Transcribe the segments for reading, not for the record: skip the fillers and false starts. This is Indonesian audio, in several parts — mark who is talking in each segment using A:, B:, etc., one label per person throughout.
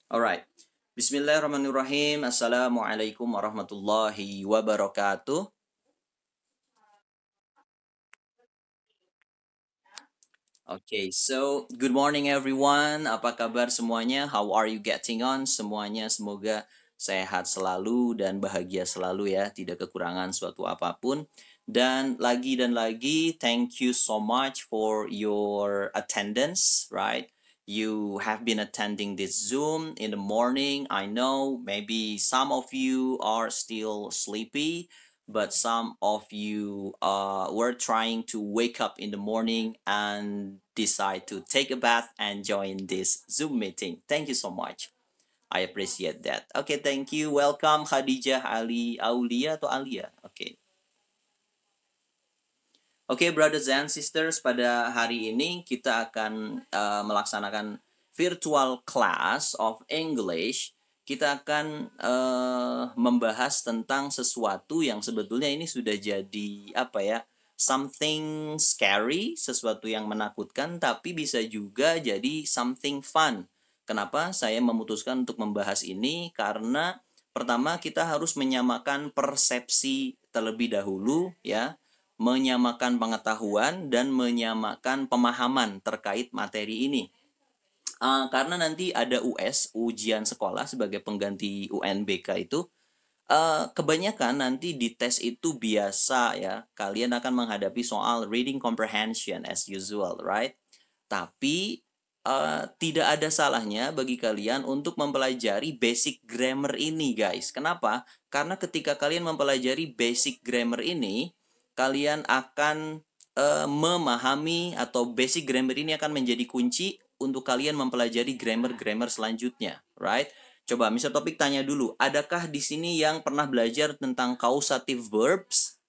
A: Alright. Bismillahirrahmanirrahim. Assalamualaikum warahmatullahi wabarakatuh. Okay, so good morning everyone. Apa kabar semuanya? How are you getting on? Semuanya semoga sehat selalu dan bahagia selalu ya, tidak kekurangan suatu apapun. Dan lagi, thank you so much for your attendance, right? You have been attending this Zoom in the morning. I know maybe some of you are still sleepy, but some of you were trying to wake up in the morning and decide to take a bath and join this Zoom meeting. Thank you so much. I appreciate that. Okay, thank you. Welcome Khadijah Ali Aulia atau Alia. Okay. Oke, brothers and sisters, pada hari ini kita akan melaksanakan virtual class of English. Kita akan membahas tentang sesuatu yang sebetulnya ini sudah jadi apa ya, something scary, sesuatu yang menakutkan, tapi bisa juga jadi something fun. Kenapa saya memutuskan untuk membahas ini? Karena pertama kita harus menyamakan persepsi terlebih dahulu ya, menyamakan pengetahuan dan menyamakan pemahaman terkait materi ini. Karena nanti ada US, ujian sekolah sebagai pengganti UNBK itu, kebanyakan nanti di tes itu biasa ya, kalian akan menghadapi soal reading comprehension as usual, right? Tapi tidak ada salahnya bagi kalian untuk mempelajari basic grammar ini, guys. Kenapa? Karena ketika kalian mempelajari basic grammar ini, kalian akan memahami atau basic grammar ini akan menjadi kunci untuk kalian mempelajari grammar-grammar selanjutnya, right? Coba misal topik tanya dulu, adakah di sini yang pernah belajar tentang causative verbs?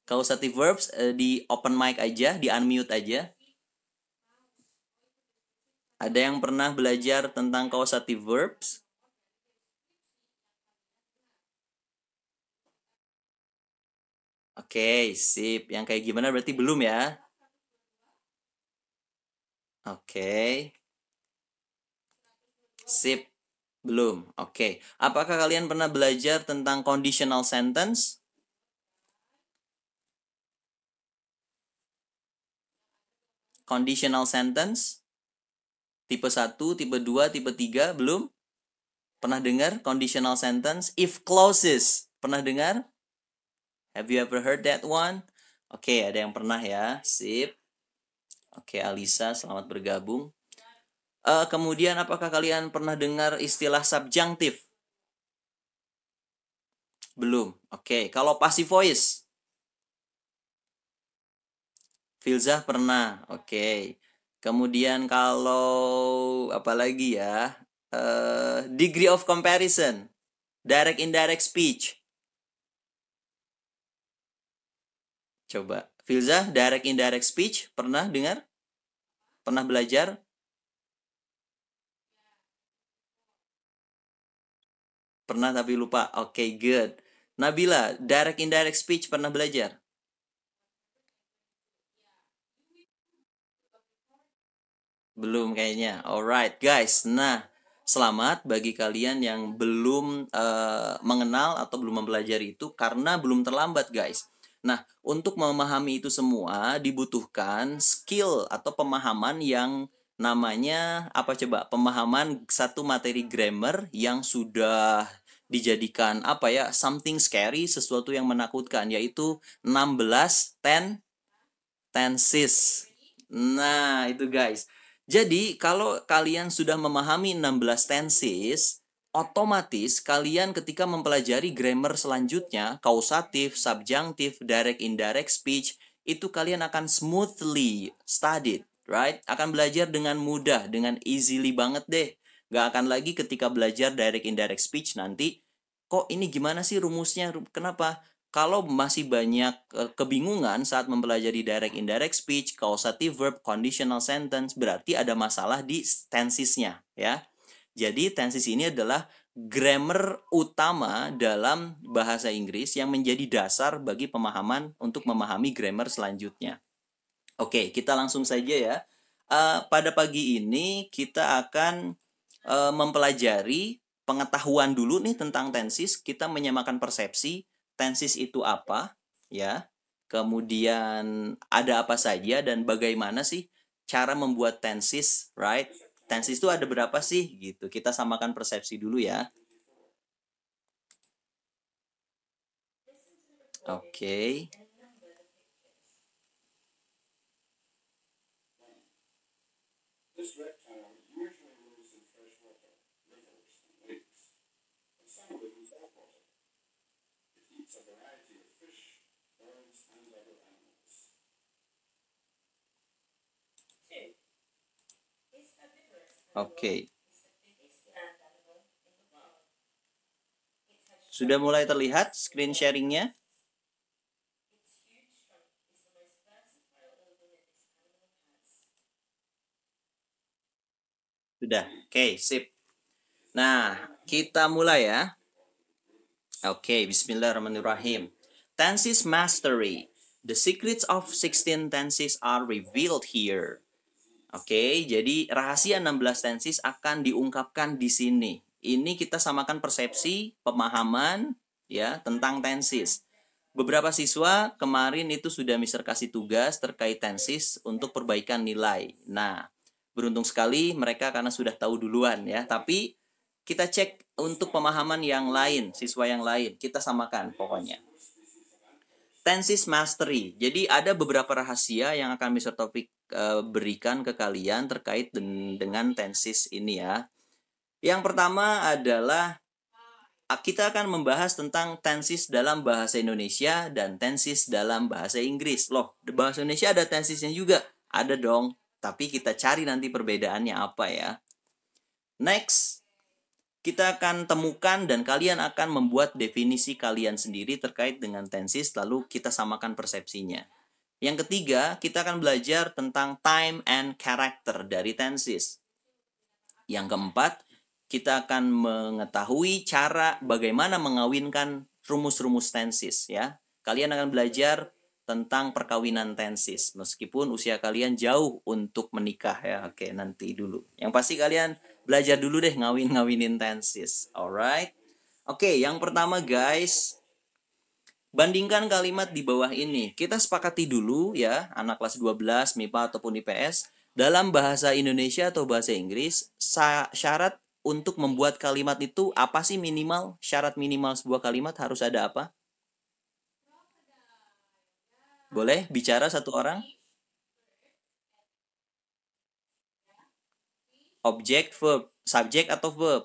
A: Causative verbs di open mic aja, di unmute aja. Ada yang pernah belajar tentang causative verbs? Oke, sip. Yang kayak gimana berarti belum ya? Oke. Sip. Belum. Oke. Apakah kalian pernah belajar tentang conditional sentence? Conditional sentence? Tipe 1, tipe 2, tipe 3, belum? Pernah dengar conditional sentence? If clauses. Pernah dengar? Have you ever heard that one? Oke, ada yang pernah ya. Sip. Oke, Alisa, selamat bergabung. Kemudian apakah kalian pernah dengar istilah subjunctive? Belum. Oke, kalau passive voice? Filzah pernah. Oke. Kemudian kalau apa lagi ya? Degree of comparison. Direct indirect speech. Coba. Filzah, direct indirect speech pernah dengar? Pernah belajar? Pernah tapi lupa. Oke, good. Nabila, direct indirect speech pernah belajar? Belum kayaknya. Alright, guys. Nah, selamat bagi kalian yang belum mengenal atau belum mempelajari itu karena belum terlambat, guys. Nah, untuk memahami itu semua dibutuhkan skill atau pemahaman yang namanya apa coba? Pemahaman satu materi grammar yang sudah dijadikan apa ya? Something scary, sesuatu yang menakutkan, yaitu 16 tenses. Nah, itu guys. Jadi, kalau kalian sudah memahami 16 tenses, otomatis kalian ketika mempelajari grammar selanjutnya, kausatif, subjunctive, direct indirect speech, itu kalian akan smoothly studied, right? Akan belajar dengan mudah, dengan easily banget deh. Gak akan lagi ketika belajar direct indirect speech nanti, kok ini gimana sih rumusnya? Kenapa? Kalau masih banyak kebingungan saat mempelajari direct indirect speech, causative verb, conditional sentence, berarti ada masalah di tensesnya ya. Jadi tenses ini adalah grammar utama dalam bahasa Inggris yang menjadi dasar bagi pemahaman untuk memahami grammar selanjutnya. Oke, kita langsung saja ya. pada pagi ini kita akan mempelajari pengetahuan dulu nih tentang tenses. Kita menyamakan persepsi tenses itu apa, ya. Kemudian ada apa saja dan bagaimana sih cara membuat tenses, right? Tenses itu ada berapa sih gitu. Kita samakan persepsi dulu ya. Oke. Oke. Sudah mulai terlihat screen sharingnya? Sudah. Oke, sip. Nah, kita mulai ya. Oke, bismillahirrahmanirrahim. Tenses mastery. The secrets of 16 tenses are revealed here. Oke, jadi rahasia 16 tenses akan diungkapkan di sini. Ini kita samakan persepsi, pemahaman ya tentang tenses. Beberapa siswa kemarin itu sudah Mister kasih tugas terkait tenses untuk perbaikan nilai. Nah, beruntung sekali mereka karena sudah tahu duluan ya. Tapi kita cek untuk pemahaman yang lain, siswa yang lain. Kita samakan pokoknya. Tenses mastery. Jadi ada beberapa rahasia yang akan Mr. Topik berikan ke kalian terkait dengan tenses ini ya. Yang pertama adalah kita akan membahas tentang tenses dalam bahasa Indonesia dan tenses dalam bahasa Inggris. Loh, di bahasa Indonesia ada tensesnya juga. Ada dong. Tapi kita cari nanti perbedaannya apa ya. Next, kita akan temukan dan kalian akan membuat definisi kalian sendiri terkait dengan tenses, lalu kita samakan persepsinya. Yang ketiga, kita akan belajar tentang time and character dari tenses. Yang keempat, kita akan mengetahui cara bagaimana mengawinkan rumus-rumus tenses ya. Kalian akan belajar tentang perkawinan tenses meskipun usia kalian jauh untuk menikah ya. Oke, nanti dulu. Yang pasti kalian belajar dulu deh ngawinin tenses. Alright. Oke, yang pertama guys, bandingkan kalimat di bawah ini. Kita sepakati dulu ya, anak kelas 12, MIPA ataupun IPS, dalam bahasa Indonesia atau bahasa Inggris, syarat untuk membuat kalimat itu apa sih minimal? Syarat minimal sebuah kalimat harus ada apa? Boleh bicara satu orang? Objek, verb, subjek atau verb?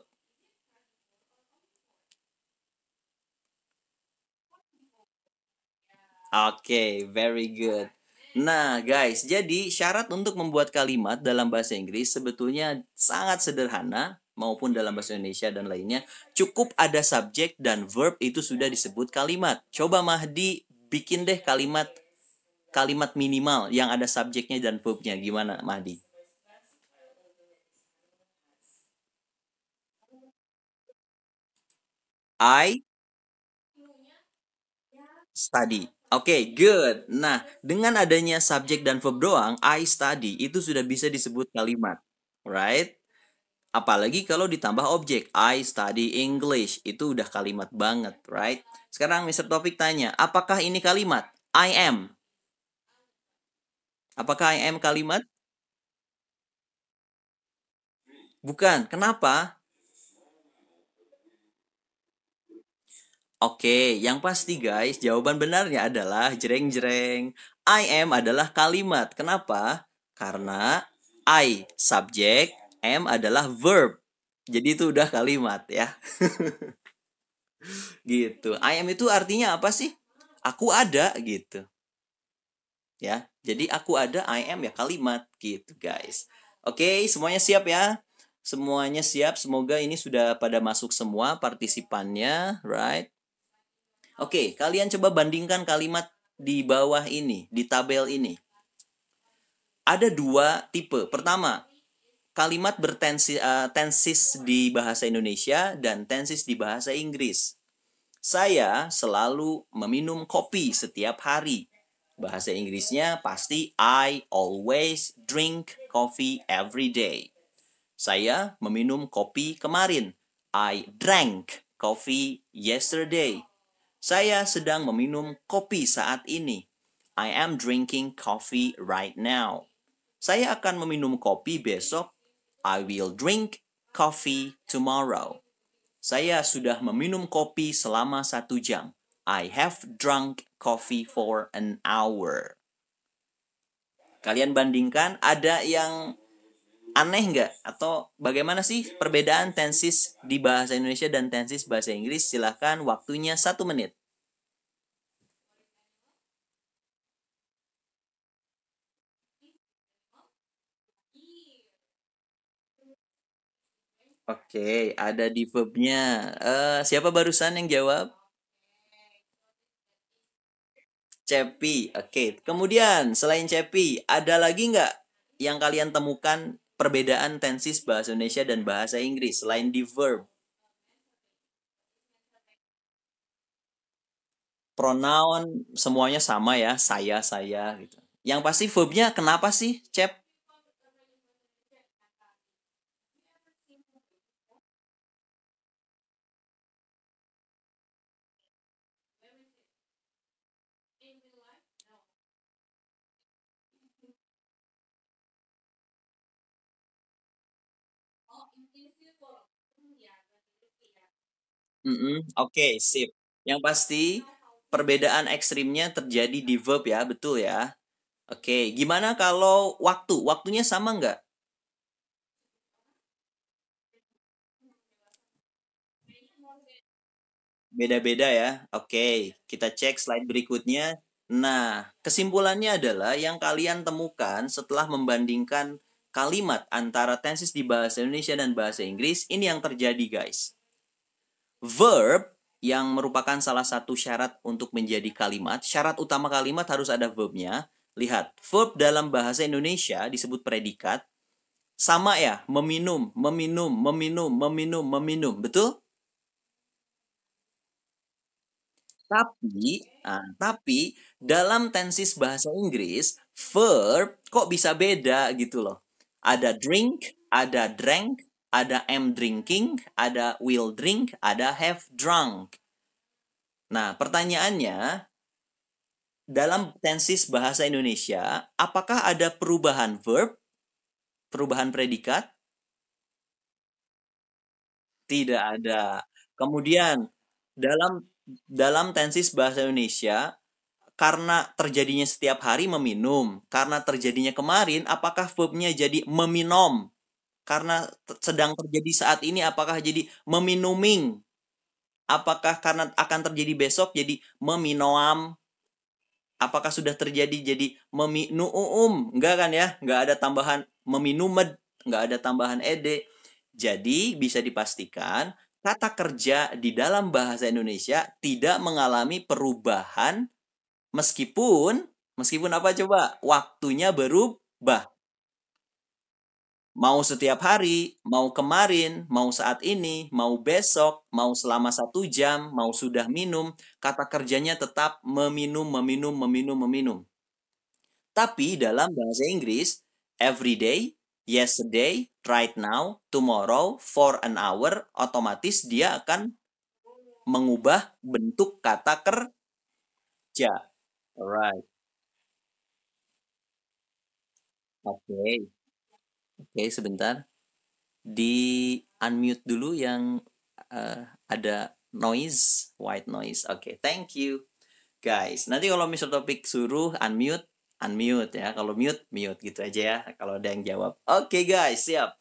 A: Oke, very good. Nah, guys, jadi syarat untuk membuat kalimat dalam bahasa Inggris sebetulnya sangat sederhana maupun dalam bahasa Indonesia dan lainnya. Cukup ada subjek dan verb itu sudah disebut kalimat. Coba Mahdi bikin deh kalimat minimal yang ada subjeknya dan verbnya. Gimana, Mahdi? I study. Oke, good. Nah, dengan adanya subjek dan verb doang, I study itu sudah bisa disebut kalimat. Right? Apalagi kalau ditambah objek. I study English. Itu udah kalimat banget, right? Sekarang Mr. Topik tanya, apakah ini kalimat? I am. Apakah I am kalimat? Bukan. Kenapa? Oke, yang pasti guys, jawaban benarnya adalah jreng-jreng. I am adalah kalimat. Kenapa? Karena I subjek, am adalah verb. Jadi itu udah kalimat ya. Gitu. I am itu artinya apa sih? Aku ada gitu. Ya. Jadi aku ada, I am ya kalimat gitu guys. Oke, semuanya siap ya? Semuanya siap. Semoga ini sudah pada masuk semua partisipannya, right? Oke, kalian coba bandingkan kalimat di bawah ini, di tabel ini. Ada dua tipe. Pertama, kalimat tenses di bahasa Indonesia dan tenses di bahasa Inggris. Saya selalu meminum kopi setiap hari. Bahasa Inggrisnya pasti I always drink coffee every day. Saya meminum kopi kemarin. I drank coffee yesterday. Saya sedang meminum kopi saat ini. I am drinking coffee right now. Saya akan meminum kopi besok. I will drink coffee tomorrow. Saya sudah meminum kopi selama 1 jam. I have drunk coffee for an hour. Kalian bandingkan, ada yang aneh nggak? Atau bagaimana sih perbedaan tenses di bahasa Indonesia dan tenses bahasa Inggris? Silahkan, waktunya 1 menit. Oke, ada di verbnya. Siapa barusan yang jawab? Cepi. Oke, kemudian selain Cepi, ada lagi nggak yang kalian temukan perbedaan tenses bahasa Indonesia dan bahasa Inggris selain di verb? Pronoun semuanya sama ya, saya gitu. Yang pasti verbnya kenapa sih, Cep? Oke, sip. Yang pasti perbedaan ekstrimnya terjadi di verb ya, betul ya? Oke, gimana kalau waktu? Waktunya sama nggak? Beda-beda ya. Oke, kita cek slide berikutnya. Nah, kesimpulannya adalah yang kalian temukan setelah membandingkan kalimat antara tenses di bahasa Indonesia dan bahasa Inggris, ini yang terjadi, guys. Verb yang merupakan salah satu syarat untuk menjadi kalimat, syarat utama kalimat harus ada verbnya. Lihat, verb dalam bahasa Indonesia disebut predikat, sama ya, meminum, meminum, meminum, meminum, meminum, betul? Tapi dalam tenses bahasa Inggris, verb kok bisa beda gitu loh. Ada drink, ada drank, ada am drinking, ada will drink, ada have drunk. Nah, pertanyaannya, dalam tenses bahasa Indonesia, apakah ada perubahan verb, perubahan predikat? Tidak ada. Kemudian, dalam dalam tenses bahasa Indonesia, karena terjadinya setiap hari meminum, karena terjadinya kemarin, apakah verbnya jadi meminum? Karena sedang terjadi saat ini, apakah jadi meminuming? Apakah karena akan terjadi besok jadi meminoam? Apakah sudah terjadi jadi meminuum? Enggak kan ya? Enggak ada tambahan meminumed, enggak ada tambahan ed. Jadi bisa dipastikan kata kerja di dalam bahasa Indonesia tidak mengalami perubahan meskipun meskipun apa coba? Waktunya berubah. Mau setiap hari, mau kemarin, mau saat ini, mau besok, mau selama 1 jam, mau sudah minum, kata kerjanya tetap meminum, meminum, meminum, meminum. Tapi dalam bahasa Inggris, every day, yesterday, right now, tomorrow, for an hour, otomatis dia akan mengubah bentuk kata kerja. Alright. Oke. Oke, sebentar. Di unmute dulu yang ada noise, white noise. Oke, thank you. Guys, nanti kalau Mr. Topik suruh unmute, unmute ya. Kalau mute, mute gitu aja ya. Kalau ada yang jawab. Oke guys, siap.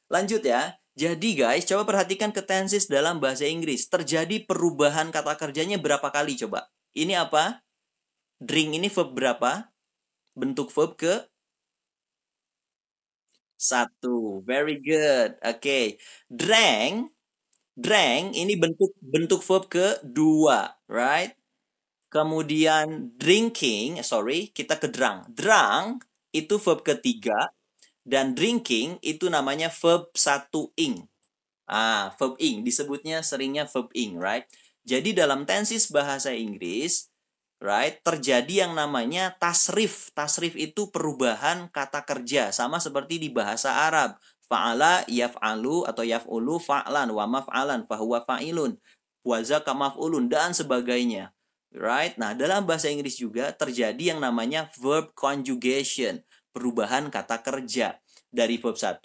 A: Lanjut ya. Jadi guys, coba perhatikan ke tenses dalam bahasa Inggris. Terjadi perubahan kata kerjanya berapa kali coba? Ini apa? Drink ini verb berapa? Bentuk verb ke satu. Very good. Oke. Drank, drank ini bentuk bentuk verb kedua, right? Kemudian drinking, sorry, kita ke drunk. Drunk itu verb ketiga dan drinking itu namanya verb satu ing. Verb ing disebutnya seringnya verb ing, right? Jadi dalam tenses bahasa Inggris, right? Terjadi yang namanya tasrif. Tasrif itu perubahan kata kerja, sama seperti di bahasa Arab. Fa'ala yaf'alu atau yaf'ulu fa'lan wa maf'alan fahuwa fa'ilun. Wazaka maf'ulun dan sebagainya. Right? Nah, dalam bahasa Inggris juga terjadi yang namanya verb conjugation, perubahan kata kerja. Dari verb 1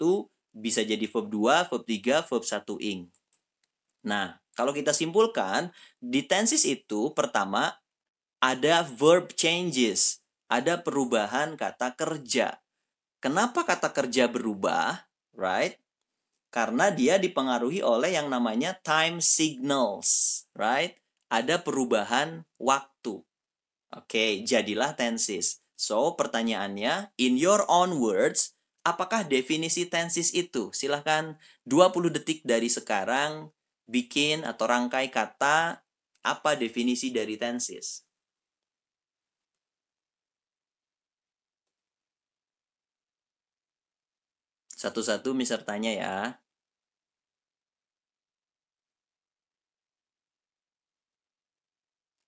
A: bisa jadi verb 2, verb 3, verb 1 ing. Nah, kalau kita simpulkan, di tenses itu pertama ada verb changes, ada perubahan kata kerja. Kenapa kata kerja berubah? Right? Karena dia dipengaruhi oleh yang namanya time signals, right? Ada perubahan waktu. Oke, jadilah tenses. So, pertanyaannya, in your own words, apakah definisi tenses itu? Silahkan 20 detik dari sekarang bikin atau rangkai kata apa definisi dari tenses. Satu-satu misertanya ya.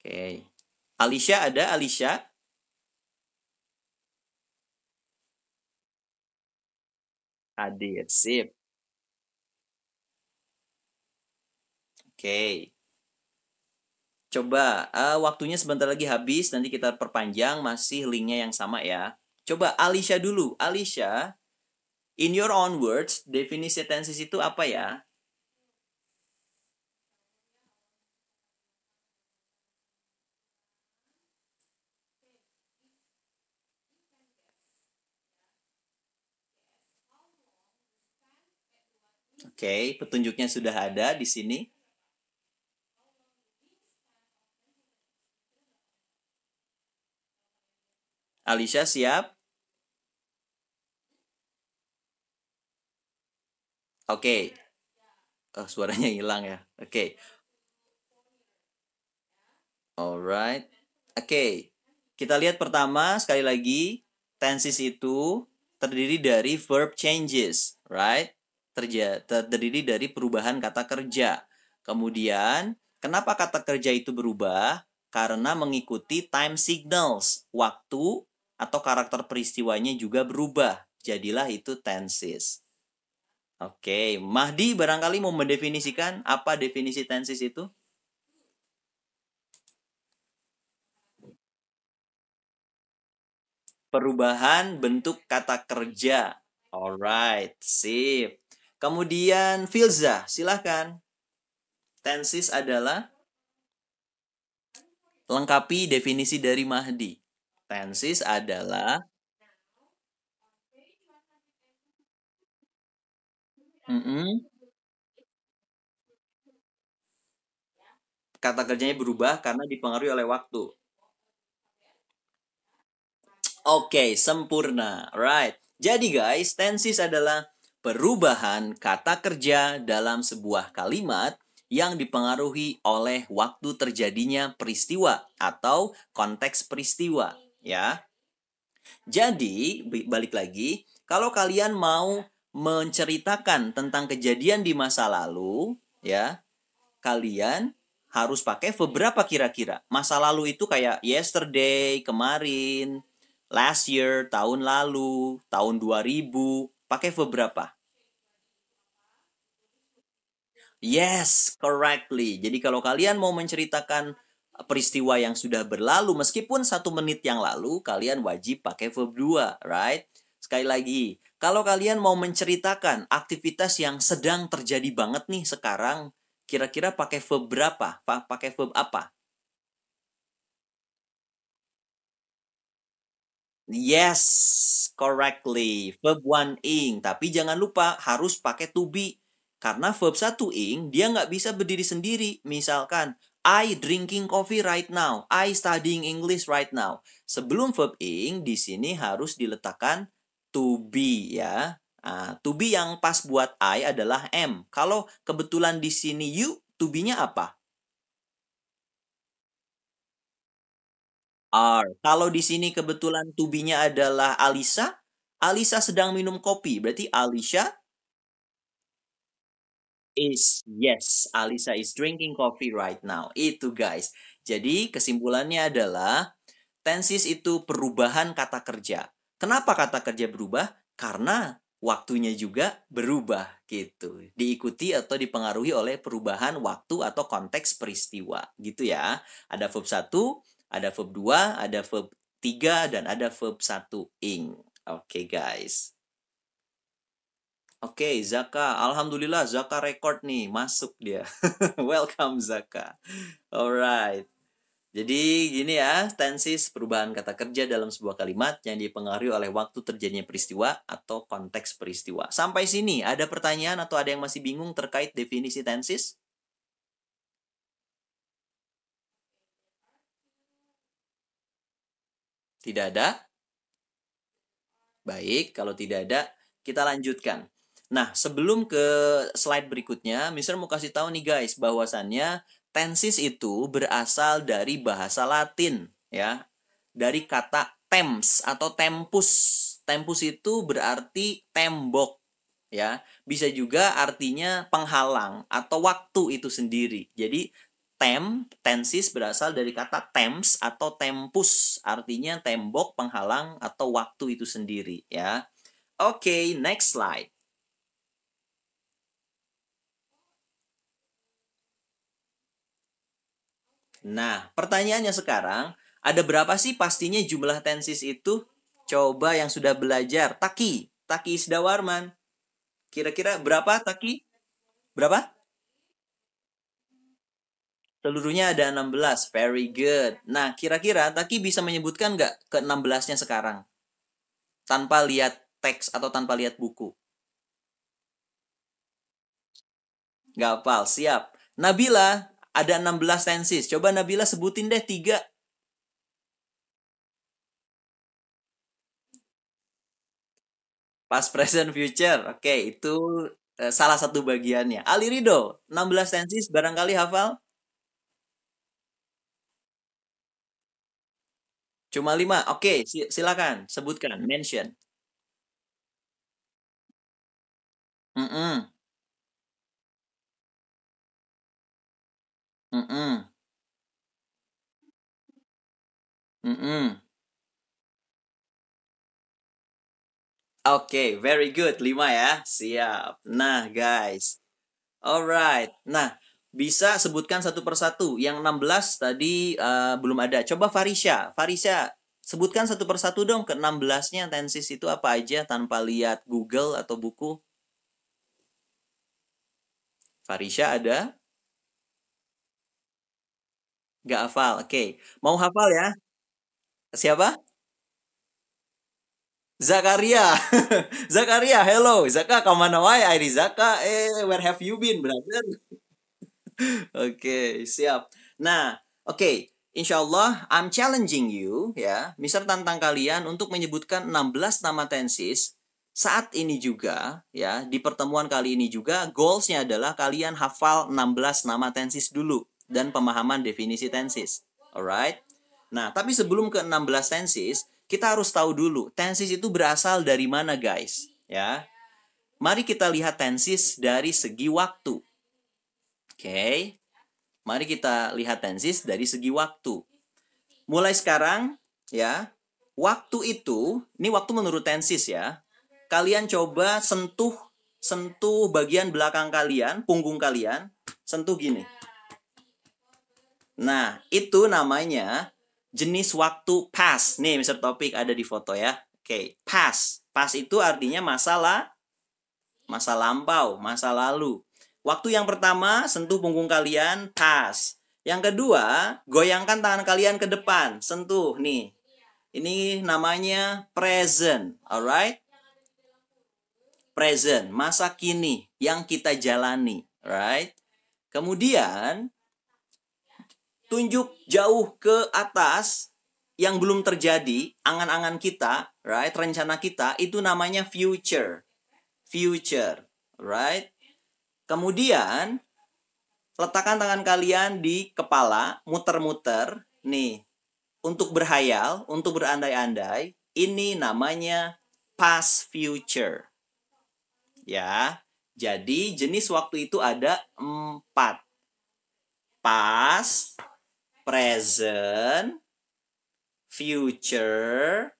A: Oke. Alicia ada, Alicia? Adit, sip. Oke. Coba, waktunya sebentar lagi habis, nanti kita perpanjang, masih linknya yang sama ya. Coba Alicia dulu. Alicia, in your own words, definisi tenses itu apa ya? Oke, petunjuknya sudah ada di sini. Alicia siap? Oke. Oh, suaranya hilang ya. Oke. Alright. Oke. Kita lihat pertama sekali lagi, tenses itu terdiri dari verb changes, right? Terdiri dari perubahan kata kerja. Kemudian, kenapa kata kerja itu berubah? Karena mengikuti time signals, waktu atau karakter peristiwanya juga berubah. Jadilah itu tenses. Oke, Mahdi barangkali mau mendefinisikan apa definisi tenses itu? Perubahan bentuk kata kerja. Alright, sip. Kemudian Filza, silahkan. Tenses adalah lengkapi definisi dari Mahdi. Tenses adalah kata kerjanya berubah karena dipengaruhi oleh waktu. Oke, sempurna. Right. Jadi guys, tenses adalah perubahan kata kerja dalam sebuah kalimat yang dipengaruhi oleh waktu terjadinya peristiwa atau konteks peristiwa, ya. Jadi, balik lagi, kalau kalian mau menceritakan tentang kejadian di masa lalu, ya, kalian harus pakai verb berapa kira-kira? Masa lalu itu kayak yesterday, kemarin, last year, tahun lalu, tahun 2000. Pakai verb berapa? Yes, correctly. Jadi kalau kalian mau menceritakan peristiwa yang sudah berlalu, meskipun 1 menit yang lalu, kalian wajib pakai verb 2, right? Sekali lagi, kalau kalian mau menceritakan aktivitas yang sedang terjadi banget nih sekarang, kira-kira pakai verb berapa? Pakai verb apa? Yes, correctly. Verb one ing. Tapi jangan lupa harus pakai to be. Karena verb satu ing, dia nggak bisa berdiri sendiri. Misalkan, I drinking coffee right now. I studying English right now. Sebelum verb ing, di sini harus diletakkan to be ya. Nah, to be yang pas buat I adalah am. Kalau kebetulan di sini you, to be-nya apa? Are. Kalau di sini kebetulan to be-nya adalah Alisa, Alisa sedang minum kopi. Berarti Alicia Yes, Alisa is drinking coffee right now. Itu guys. Jadi kesimpulannya adalah tenses itu perubahan kata kerja. Kenapa kata kerja berubah? Karena waktunya juga berubah gitu. Diikuti atau dipengaruhi oleh perubahan waktu atau konteks peristiwa gitu ya. Ada verb satu, ada verb 2, ada verb 3 dan ada verb satu ing. Oke guys. Oke, Zaka. Alhamdulillah Zaka record nih, masuk dia. Welcome Zaka. Alright. Jadi gini ya, tenses perubahan kata kerja dalam sebuah kalimat yang dipengaruhi oleh waktu terjadinya peristiwa atau konteks peristiwa. Sampai sini ada pertanyaan atau ada yang masih bingung terkait definisi tenses? Tidak ada? Baik, kalau tidak ada, kita lanjutkan. Nah, sebelum ke slide berikutnya, Mister mau kasih tahu nih guys, bahwasannya tenses itu berasal dari bahasa Latin, ya. Dari kata temps atau tempus. Tempus itu berarti tembok, ya. Bisa juga artinya penghalang atau waktu itu sendiri. Jadi tensis berasal dari kata temps atau tempus, artinya tembok, penghalang, atau waktu itu sendiri ya. Oke, next slide. Nah, pertanyaannya sekarang, ada berapa sih pastinya jumlah tensis itu? Coba yang sudah belajar, Taki Isdawarman. Kira-kira berapa Taki? Berapa? Seluruhnya ada 16. Very good. Nah, kira-kira Taki bisa menyebutkan nggak ke 16-nya sekarang? Tanpa lihat teks atau tanpa lihat buku. Nggak hafal, siap. Nabila, ada 16 tenses. Coba Nabila sebutin deh 3. Past, present, future. Oke, itu salah satu bagiannya. Ali Rido, 16 tenses barangkali hafal? Cuma 5. Oke, silakan sebutkan, mention. Mm-mm. Mm-mm. Mm-mm. Oke, very good. 5 ya. Siap. Nah, guys. Alright. Nah, bisa sebutkan satu persatu. Yang 16 tadi belum ada. Coba Farisha. Farisha, sebutkan satu persatu dong ke 16-nya tensis itu apa aja tanpa lihat Google atau buku. Farisha ada? Gak hafal. Oke. Mau hafal ya? Siapa? Zakaria. Zakaria, hello. Zaka, kemana wae? Airi Zaka, where have you been, brother? Oke, siap. Nah, oke. Insya Allah, I'm challenging you, ya. Mister tantang kalian untuk menyebutkan 16 nama tensis saat ini juga, ya. Di pertemuan kali ini juga, goalsnya adalah kalian hafal 16 nama tensis dulu dan pemahaman definisi tensis. Alright? Nah, tapi sebelum ke 16 tensis, kita harus tahu dulu, tensis itu berasal dari mana, guys? Ya. Mari kita lihat tensis dari segi waktu. Oke. Mari kita lihat tensis dari segi waktu. Mulai sekarang, ya, waktu itu, ini waktu menurut tensis ya. Kalian coba sentuh bagian belakang kalian, punggung kalian, sentuh gini. Nah, itu namanya jenis waktu past. Nih, Mr. Topik ada di foto ya. Oke, past. Past itu artinya masa lampau, masa lalu. Waktu yang pertama, sentuh punggung kalian, past. Yang kedua, goyangkan tangan kalian ke depan, sentuh nih. Ini namanya present, alright? Present, masa kini yang kita jalani, right? Kemudian, tunjuk jauh ke atas yang belum terjadi, angan-angan kita, right? Rencana kita, itu namanya future. Future, right? Kemudian, letakkan tangan kalian di kepala, muter-muter. Nih, untuk berhayal, untuk berandai-andai, ini namanya past future. Ya. Jadi jenis waktu itu ada 4. Past, present, future,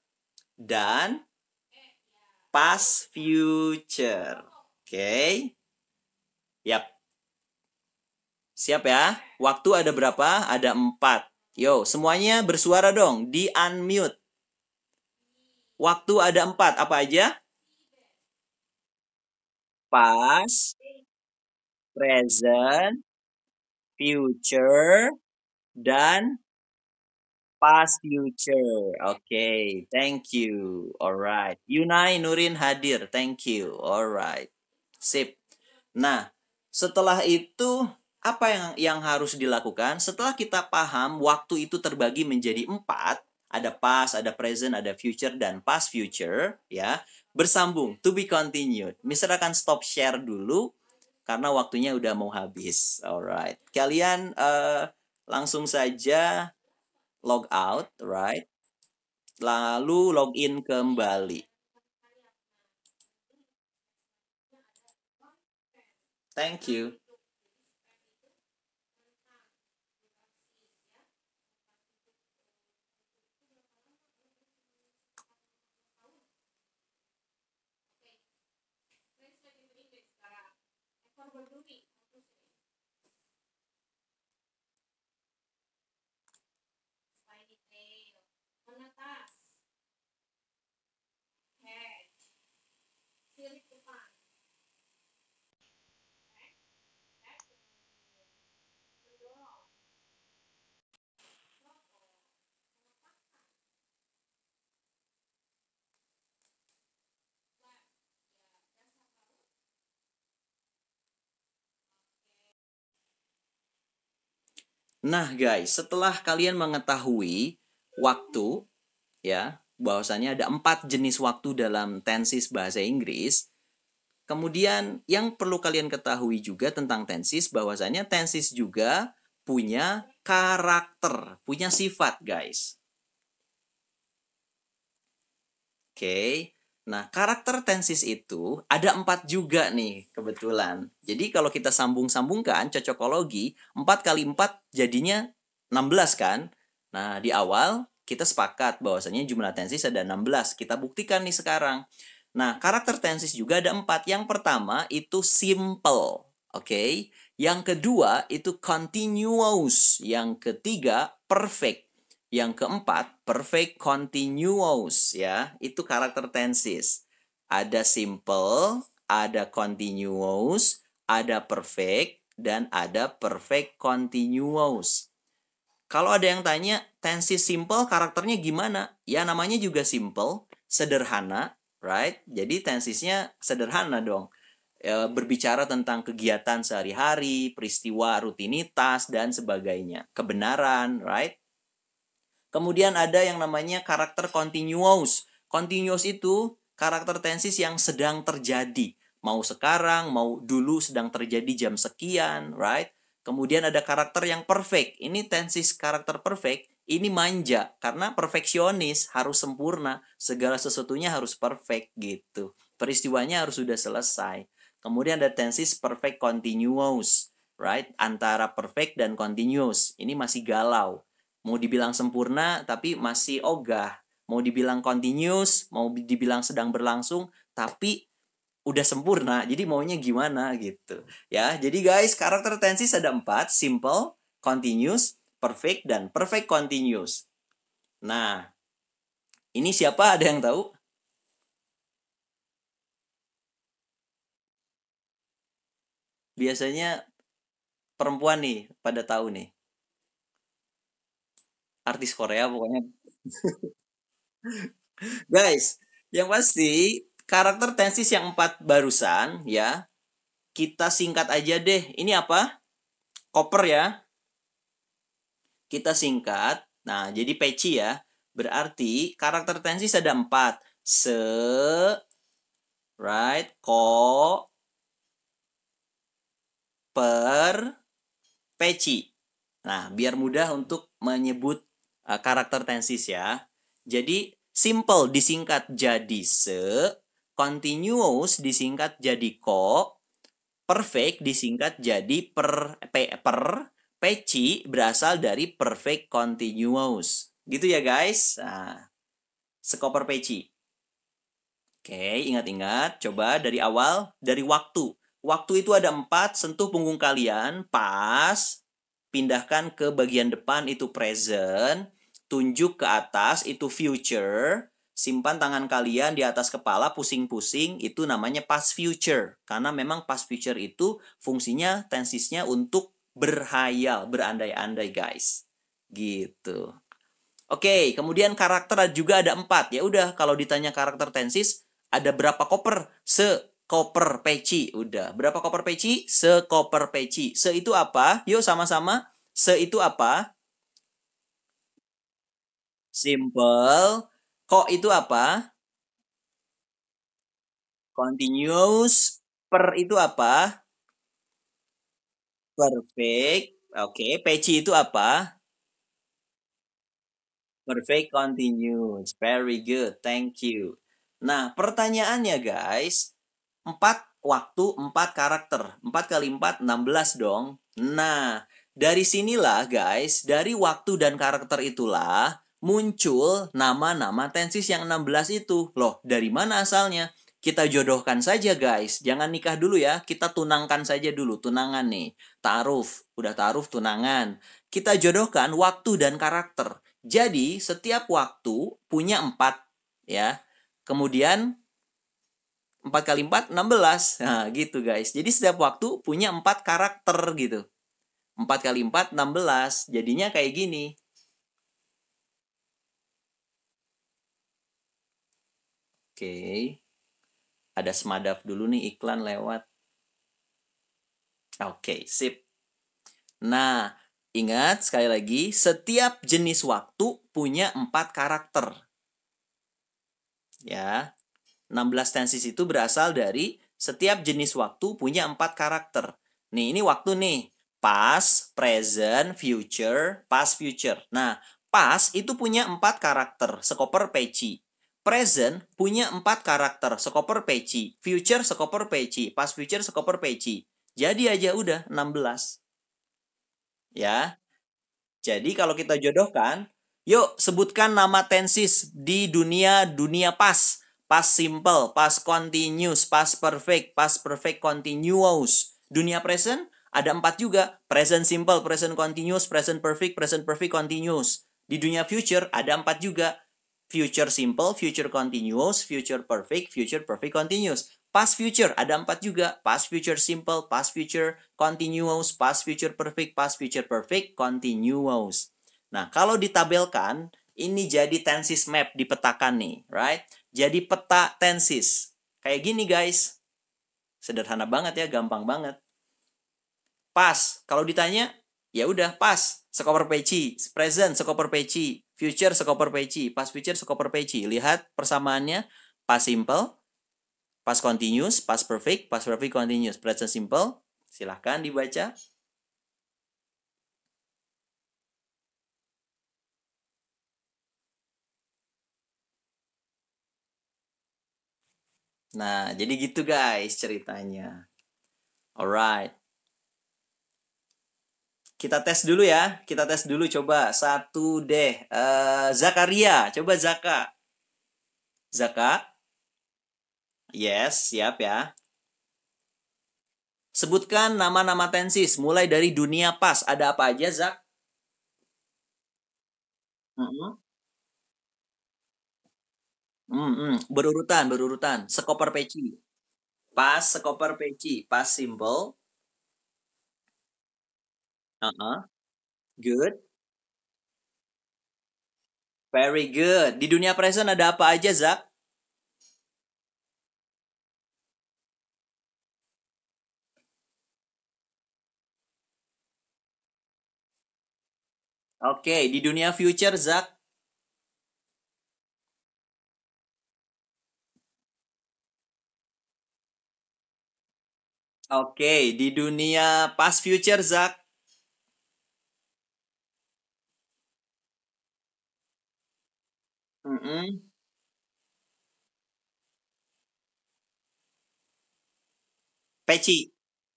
A: dan past future. Oke. Yap. Siap ya? Waktu ada berapa? Ada 4. Yo, semuanya bersuara dong. Di unmute. Waktu ada 4. Apa aja? Past, present, future, dan past future. Oke, thank you. Alright. Yunai Nurin hadir. Thank you. Alright. Sip. Nah, setelah itu apa yang harus dilakukan? Setelah kita paham waktu itu terbagi menjadi 4, ada past, ada present, ada future, dan past future, ya. Bersambung, to be continued. Mister akan stop share dulu karena waktunya udah mau habis. Alright. Kalian langsung saja log out, right? Lalu login kembali. Thank you. Nah, guys, setelah kalian mengetahui waktu, ya, bahwasannya ada 4 jenis waktu dalam tenses bahasa Inggris, kemudian yang perlu kalian ketahui juga tentang tenses, bahwasannya tenses juga punya karakter, punya sifat, guys. Oke. Nah, karakter tenses itu ada 4 juga nih, kebetulan. Jadi kalau kita sambung-sambungkan cocokologi, 4 kali 4 jadinya 16 kan? Nah, di awal kita sepakat bahwasanya jumlah tenses ada 16. Kita buktikan nih sekarang. Nah, karakter tenses juga ada 4. Yang pertama itu simple. Oke. Yang kedua itu continuous. Yang ketiga perfect. Yang keempat, perfect continuous ya. Itu karakter tenses. Ada simple, ada continuous, ada perfect, dan ada perfect continuous. Kalau ada yang tanya, tenses simple karakternya gimana? Ya namanya juga simple, sederhana, right? Jadi tensesnya sederhana dong. Berbicara tentang kegiatan sehari-hari, peristiwa, rutinitas, dan sebagainya. Kebenaran, right? Kemudian ada yang namanya karakter continuous. Continuous itu karakter tenses yang sedang terjadi. Mau sekarang, mau dulu sedang terjadi jam sekian, right? Kemudian ada karakter yang perfect. Ini tenses karakter perfect. Ini manja karena perfeksionis, harus sempurna, segala sesuatunya harus perfect gitu. Peristiwanya harus sudah selesai. Kemudian ada tenses perfect continuous, right? Antara perfect dan continuous. Ini masih galau. Mau dibilang sempurna tapi masih ogah. Mau dibilang continuous, mau dibilang sedang berlangsung tapi udah sempurna. Jadi maunya gimana gitu. Ya, jadi guys, karakter tenses ada 4, simple, continuous, perfect, dan perfect continuous. Nah, ini siapa, ada yang tahu? Biasanya perempuan nih pada tahu nih. Artis Korea pokoknya. Guys, yang pasti karakter tenses yang 4 barusan ya, kita singkat aja deh. Ini apa? Koper ya. Kita singkat. Nah, jadi peci ya. Berarti karakter tenses ada 4. Se, right, ko, per, peci. Nah, biar mudah untuk menyebut karakter tenses ya. Jadi simple disingkat jadi se, continuous disingkat jadi ko, Perfect disingkat jadi peci berasal dari perfect continuous. Gitu ya guys. Nah, skoper peci. Oke, ingat-ingat. Coba dari awal, dari waktu. Waktu itu ada 4, sentuh punggung kalian, pas. Pindahkan ke bagian depan, itu present. Tunjuk ke atas, itu future. Simpan tangan kalian di atas kepala, pusing-pusing, itu namanya past future. Karena memang past future itu fungsinya, tensisnya untuk berhayal, berandai-andai guys. Gitu. Oke, kemudian karakter juga ada 4. Ya udah, kalau ditanya karakter tensis, ada berapa koper? Sekoper peci. Udah, berapa koper peci? Sekoper peci. Se itu apa? Yuk sama-sama. Se itu apa? Simple. Kok itu apa? Continuous. Per itu apa? Perfect. Oke, peci itu apa? Perfect continuous. Very good. Thank you. Nah, pertanyaannya guys, 4 waktu, 4 karakter. 4 kali 4, 16 dong. Nah, dari sinilah guys, dari waktu dan karakter itulah muncul nama-nama tensis yang 16 itu. Loh, dari mana asalnya? Kita jodohkan saja guys. Jangan nikah dulu ya. Kita tunangkan saja dulu. Tunangan nih. Ta'aruf. Udah ta'aruf, tunangan. Kita jodohkan waktu dan karakter. Jadi, setiap waktu punya 4 ya. Kemudian 4 kali 4, 16. Nah, gitu guys. Jadi setiap waktu punya 4 karakter gitu. 4 kali 4, 16. Jadinya kayak gini. Oke. Ada semadaf dulu nih, iklan lewat. Oke, sip. Nah, ingat sekali lagi, setiap jenis waktu punya 4 karakter. Ya. 16 tenses itu berasal dari setiap jenis waktu punya 4 karakter. Nih, ini waktu nih. Past, present, future, past, future. Nah, past itu punya 4 karakter, sekoper peci. Present punya 4 karakter, sekoper peci. Future, sekoper peci. Past, future, sekoper peci. Jadi aja udah 16. Ya. Jadi kalau kita jodohkan, yuk sebutkan nama tenses di dunia past. Past simple, past continuous, past perfect continuous. Dunia present ada 4 juga. Present simple, present continuous, present perfect continuous. Di dunia future ada 4 juga. Future simple, future continuous, future perfect continuous. Past future ada 4 juga. Past future simple, past future continuous, past future perfect continuous. Nah, kalau ditabelkan, ini jadi tenses map dipetakan nih, right? Jadi peta tenses. Kayak gini guys. Sederhana banget ya, gampang banget. Pas, kalau ditanya, ya udah pas. Skoper peci, present skoper peci, future skoper peci, past future skoper peci. Lihat persamaannya, past simple, past continuous, past perfect continuous, present simple. Silahkan dibaca. Nah, jadi gitu guys ceritanya. Alright. Kita tes dulu ya. Kita tes dulu coba. Satu deh. Zakaria. Coba Zaka. Zaka. Yes, siap ya. Sebutkan nama-nama tensis. Mulai dari dunia pas. Ada apa aja, Zak? Mm-mm. Berurutan, berurutan. Sekoper peci. Pas, sekoper peci. Pas simple. Uh-uh. Good. Very good. Di dunia present ada apa aja, Zak? Oke, di dunia future, Zak? Oke, di dunia past future, Zak? Mm-mm. Peci.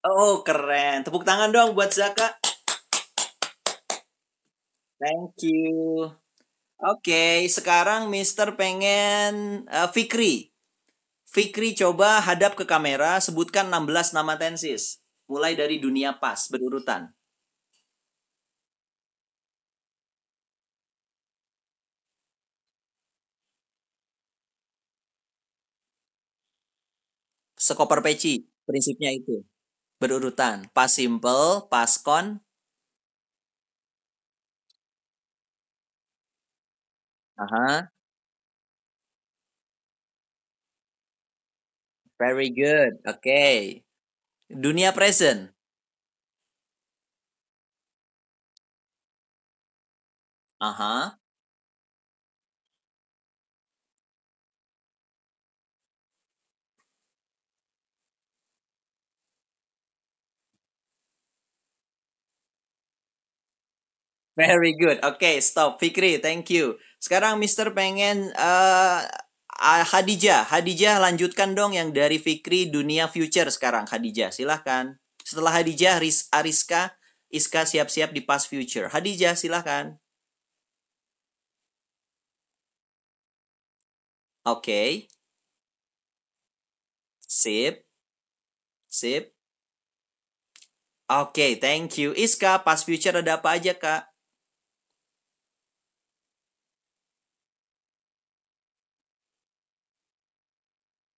A: Oh, keren. Tepuk tangan dong buat Zaka. Thank you. Oke, sekarang Mister pengen Fikri. Fikri coba hadap ke kamera, sebutkan 16 nama tensis. Mulai dari dunia pas, berurutan. Sekoper peci, prinsipnya itu. Berurutan. Pas simple, pas con. Aha, very good. Oke. Dunia present. Aha, very good. Oke, stop. Fikri, thank you. Sekarang Mister pengen Hadijah. Hadijah lanjutkan dong yang dari Fikri dunia future sekarang. Hadijah, silahkan. Setelah Hadijah, Ariska, Iska siap-siap di past future. Hadijah, silahkan. Oke, sip, sip. Oke, thank you. Iska, past future ada apa aja, Kak?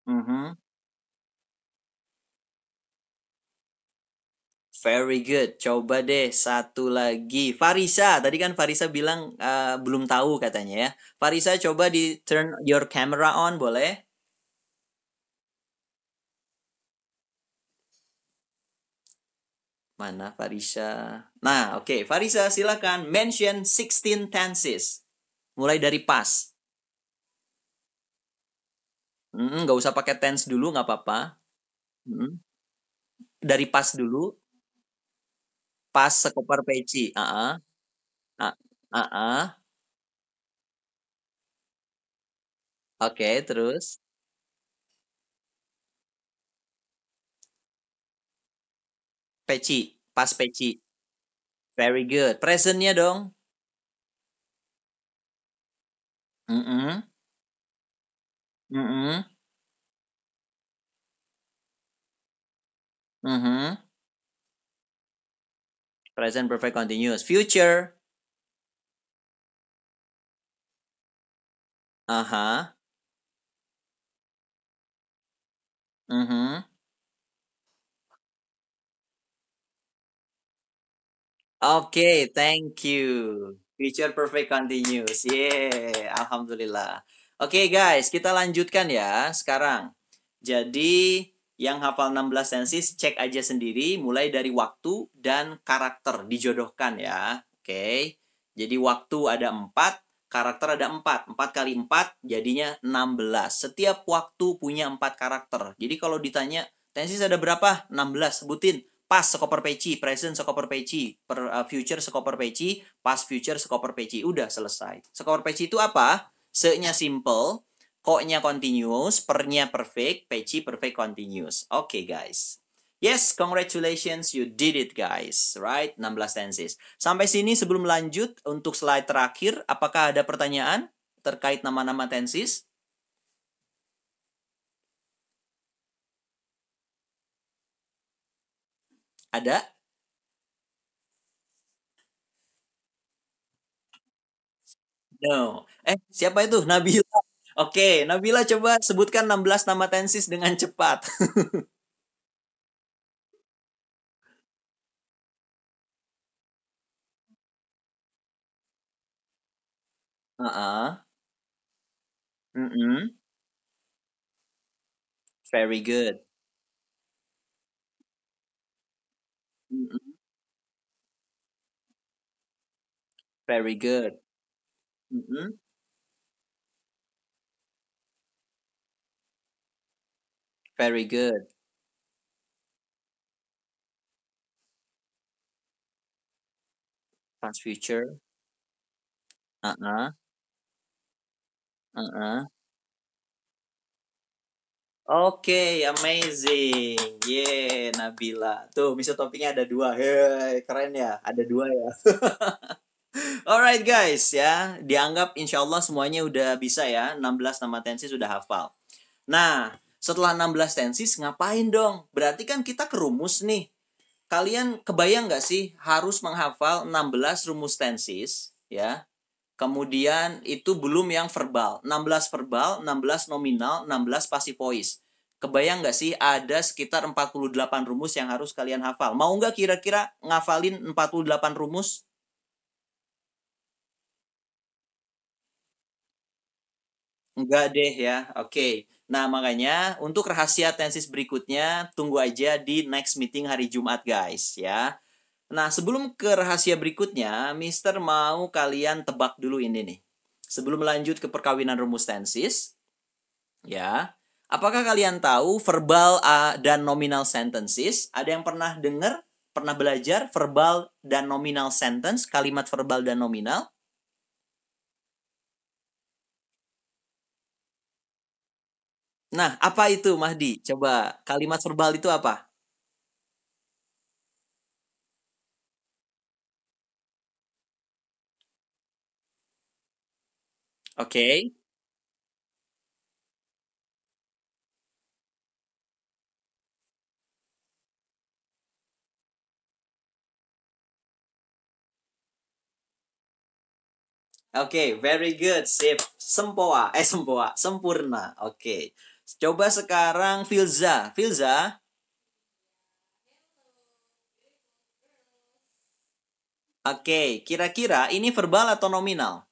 A: Mhm. Very good. Coba deh satu lagi. Farisa, tadi kan Farisa bilang belum tahu katanya ya. Farisa coba di turn your camera on boleh? Mana Farisa? Nah, oke. Farisa silakan mention 16 tenses. Mulai dari pas. Nggak usah pakai tense dulu, nggak apa-apa. Mm, dari pas dulu. Pas sekopar peci. Ah, ah. Oke, terus. Peci. Pas peci. Very good. Presentnya dong. Mm-mm. Mm-mm. Mhm. Present perfect continuous. Future. Aha. Mhm. Oke, thank you. Future perfect continuous. Yeah, alhamdulillah. Oke, guys, kita lanjutkan ya sekarang. Jadi, yang hafal 16 tenses cek aja sendiri mulai dari waktu dan karakter dijodohkan ya. Oke. Jadi waktu ada 4, karakter ada 4. 4 kali 4 jadinya 16. Setiap waktu punya 4 karakter. Jadi kalau ditanya tenses ada berapa? 16, sebutin. Past sekoper peci, present sekoper peci, future sekoper peci, past future sekoper peci. Udah selesai. Sekoper peci itu apa? Se-nya simple, ko-nya continuous, per-nya perfect, peci perfect continuous. Oke, okay, guys. Yes, congratulations, you did it guys. Right? 16 tenses. Sampai sini sebelum lanjut untuk slide terakhir, apakah ada pertanyaan terkait nama-nama tenses? Ada? No. Siapa itu? Nabila. Oke, Nabila coba sebutkan 16 nama tensis dengan cepat. Uh-uh. Mm-mm. Very good. Mm-mm. Very good. Mm-mm. Very good. Past future. Uh-uh. Uh-uh. Oke, amazing. Nabila. Tuh, misalnya topiknya ada dua. Hei, keren ya. Ada dua ya. Alright guys ya, dianggap insya Allah semuanya udah bisa ya, 16 nama tensis sudah hafal. Nah, setelah 16 tensis ngapain dong? Berarti kan kita kerumus nih. Kalian kebayang nggak sih harus menghafal 16 rumus tensis ya? Kemudian itu belum yang verbal. 16 verbal, 16 nominal, 16 passive voice. Kebayang nggak sih ada sekitar 48 rumus yang harus kalian hafal? Mau nggak kira-kira ngafalin 48 rumus? Enggak deh ya. Oke. Nah, makanya untuk rahasia tensis berikutnya tunggu aja di next meeting hari Jumat, guys, ya. Nah, sebelum ke rahasia berikutnya, Mister mau kalian tebak dulu ini nih. Sebelum lanjut ke perkawinan rumus tensis, ya. Apakah kalian tahu verbal dan nominal sentences? Ada yang pernah dengar, pernah belajar verbal dan nominal sentence, kalimat verbal dan nominal? Nah, apa itu Mahdi? Coba kalimat verbal itu apa? Oke. Oke, very good. Sip. Sempoa. Sempoa. Sempurna. Oke. Coba sekarang Filza. Filza. Oke. Kira-kira ini verbal atau nominal?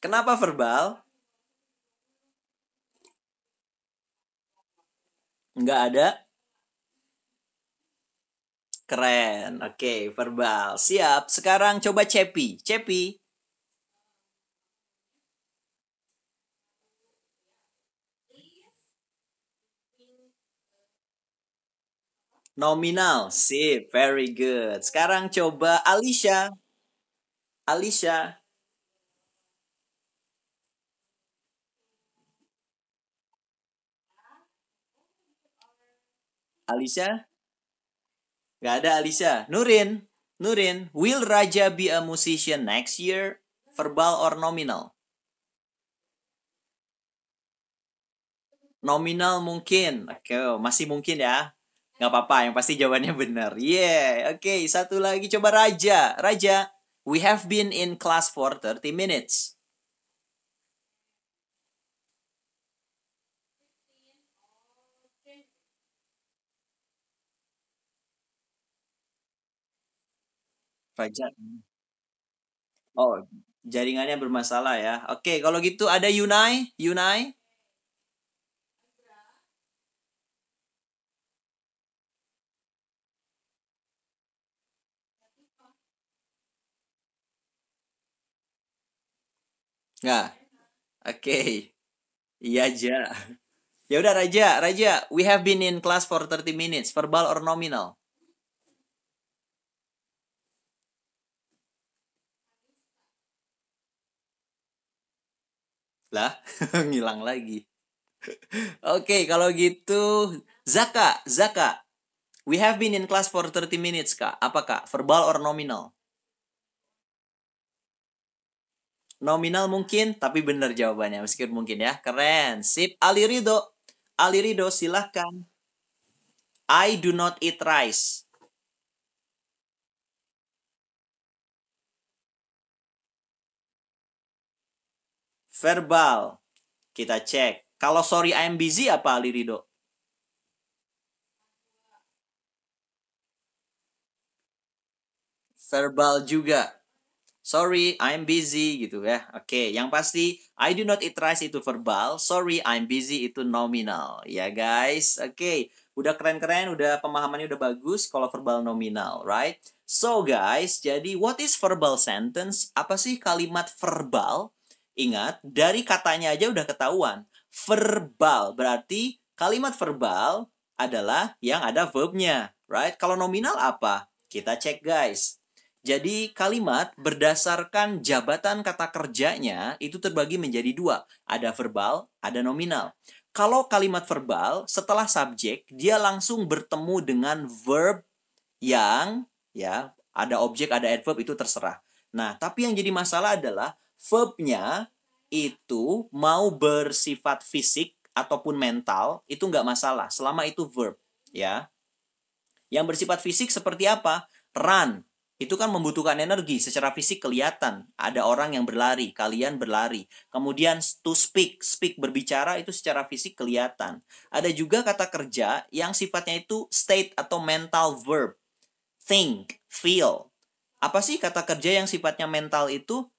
A: Kenapa verbal? Nggak ada. Keren. Oke, verbal. Siap. Sekarang coba Cepi. Cepi. Nominal. Sip. Very good. Sekarang coba Alicia. Alicia. Alicia. Nggak ada Alicia. Nurin. Nurin. Will Raja be a musician next year? Verbal or nominal? Nominal mungkin. Oke, masih mungkin ya. Nggak apa-apa, yang pasti jawabannya benar. Oke, satu lagi coba Raja. Raja, we have been in class for 30 minutes. Raja. Oh, jaringannya bermasalah ya. Oke, kalau gitu ada Yunai. Yunai, nggak? Oke, iya aja. Ya udah Raja, Raja, we have been in class for 30 minutes. Verbal or nominal? Lah, ngilang lagi. Oke, kalau gitu Zaka, Zaka. We have been in class for 30 minutes, Kak. Apa, Kak? Verbal or nominal? Nominal mungkin, tapi benar jawabannya. Meskipun mungkin ya. Keren. Sip. Ali Ridho. Ali Ridho, silahkan. I do not eat rice. Verbal. Kita cek. Kalau sorry I'm busy apa, Ali Ridho? Verbal juga. Sorry, I'm busy gitu ya. Oke, yang pasti I do not eat rice itu verbal, sorry I'm busy itu nominal. Ya guys. Oke, udah keren-keren, udah pemahamannya udah bagus kalau verbal nominal, right? So guys, jadi what is verbal sentence? Apa sih kalimat verbal? Ingat, dari katanya aja udah ketahuan. Verbal berarti kalimat verbal adalah yang ada verbnya. right? Kalau nominal apa? Kita cek guys. Jadi kalimat berdasarkan jabatan kata kerjanya itu terbagi menjadi dua. Ada verbal, ada nominal. Kalau kalimat verbal, setelah subjek, dia langsung bertemu dengan verb yang ya ada objek, ada adverb itu terserah. Nah, tapi yang jadi masalah adalah verbnya itu mau bersifat fisik ataupun mental itu nggak masalah selama itu verb ya. Yang bersifat fisik seperti apa? Run. Itu kan membutuhkan energi. Secara fisik kelihatan. Ada orang yang berlari. Kalian berlari. Kemudian to speak. Speak berbicara itu secara fisik kelihatan. Ada juga kata kerja yang sifatnya itu state atau mental verb. Think, feel. Apa sih kata kerja yang sifatnya mental itu?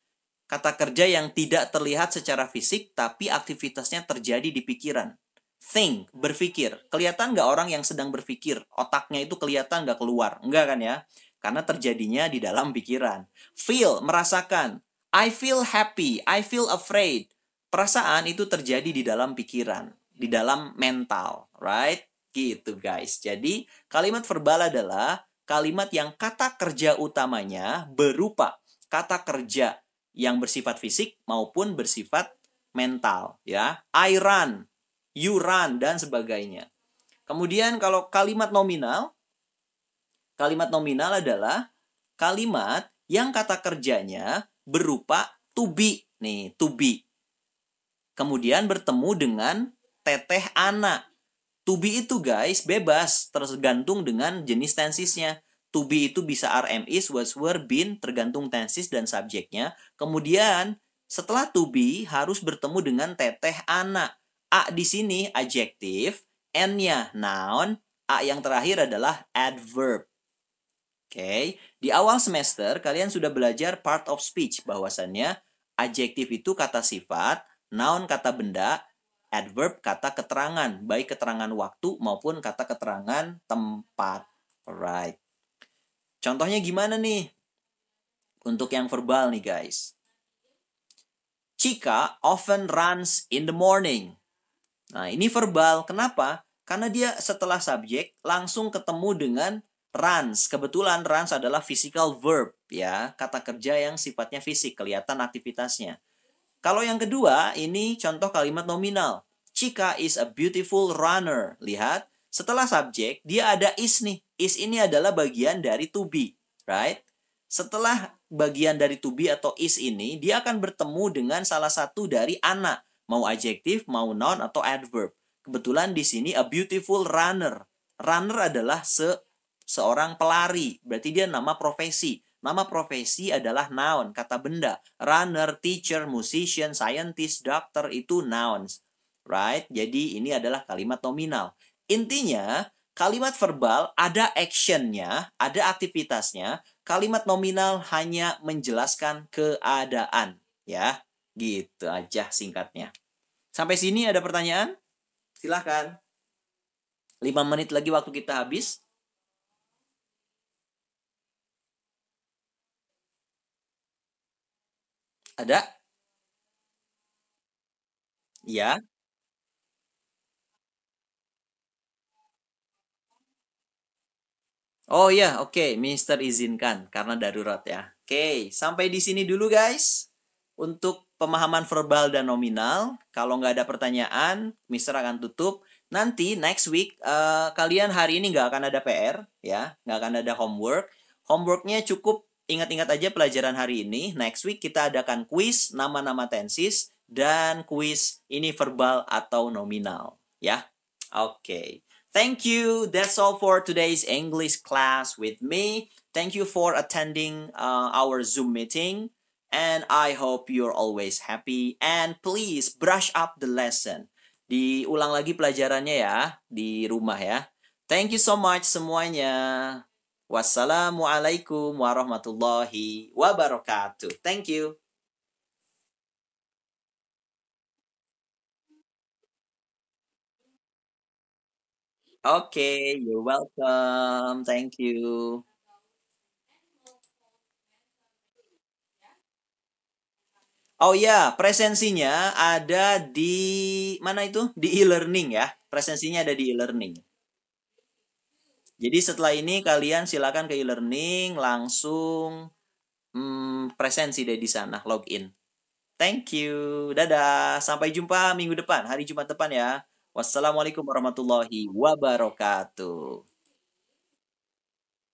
A: Kata kerja yang tidak terlihat secara fisik tapi aktivitasnya terjadi di pikiran. Think, berpikir. Kelihatan nggak orang yang sedang berpikir? Otaknya itu kelihatan nggak keluar? Enggak kan ya? Karena terjadinya di dalam pikiran. Feel, merasakan. I feel happy, I feel afraid. Perasaan itu terjadi di dalam pikiran, di dalam mental, right? Gitu guys. Jadi kalimat verbal adalah kalimat yang kata kerja utamanya berupa kata kerja yang bersifat fisik maupun bersifat mental ya. I run, you run dan sebagainya. Kemudian kalau kalimat nominal adalah kalimat yang kata kerjanya berupa to be. Nih, to be. Kemudian bertemu dengan teteh ana. To be itu guys bebas, tergantung dengan jenis tensisnya. To be itu bisa are, am, is, was, were, been, tergantung tensis dan subjeknya. Kemudian setelah to be harus bertemu dengan teteh ana. A di sini adjektif, n-nya noun, a yang terakhir adalah adverb. Oke, di awal semester kalian sudah belajar part of speech bahwasannya adjektif itu kata sifat, noun kata benda, adverb kata keterangan, baik keterangan waktu maupun kata keterangan tempat. Alright. Contohnya gimana nih? Untuk yang verbal nih guys. Chika often runs in the morning. Nah, ini verbal. Kenapa? Karena dia setelah subjek langsung ketemu dengan runs. Kebetulan runs adalah physical verb ya, kata kerja yang sifatnya fisik, kelihatan aktivitasnya. Kalau yang kedua, ini contoh kalimat nominal. Chika is a beautiful runner. Lihat, setelah subjek, dia ada is nih. Is ini adalah bagian dari to be, right? Setelah bagian dari to be atau is ini, dia akan bertemu dengan salah satu dari ana. Mau adjektif, mau noun, atau adverb. Kebetulan di sini a beautiful runner. Runner adalah seorang pelari. Berarti dia nama profesi. Nama profesi adalah noun, kata benda. Runner, teacher, musician, scientist, doctor itu nouns. Right? Jadi ini adalah kalimat nominal. Intinya, kalimat verbal ada actionnya, ada aktivitasnya. Kalimat nominal hanya menjelaskan keadaan. Ya, gitu aja singkatnya. Sampai sini ada pertanyaan? Silahkan. 5 menit lagi waktu kita habis. Ada? Ya. Oh ya, oke, Mister izinkan karena darurat ya. Oke, sampai di sini dulu guys. Untuk pemahaman verbal dan nominal, kalau nggak ada pertanyaan, Mister akan tutup. Nanti next week kalian hari ini nggak akan ada PR ya, nggak akan ada homework. Homeworknya cukup ingat-ingat aja pelajaran hari ini. Next week kita adakan quiz nama-nama tenses dan quiz ini verbal atau nominal ya. Oke. Thank you. That's all for today's English class with me. Thank you for attending our Zoom meeting. And I hope you're always happy. And please brush up the lesson. Diulang lagi pelajarannya ya di rumah ya. Thank you so much semuanya. Wassalamualaikum warahmatullahi wabarakatuh. Thank you. Okay, you're welcome. Thank you. Oh ya, presensinya ada di mana itu? Di e-learning ya. Presensinya ada di e-learning. Jadi setelah ini kalian silakan ke e-learning langsung presensi deh di sana, login. Thank you. Dadah. Sampai jumpa minggu depan, hari Jumat depan ya. Wassalamualaikum warahmatullahi wabarakatuh.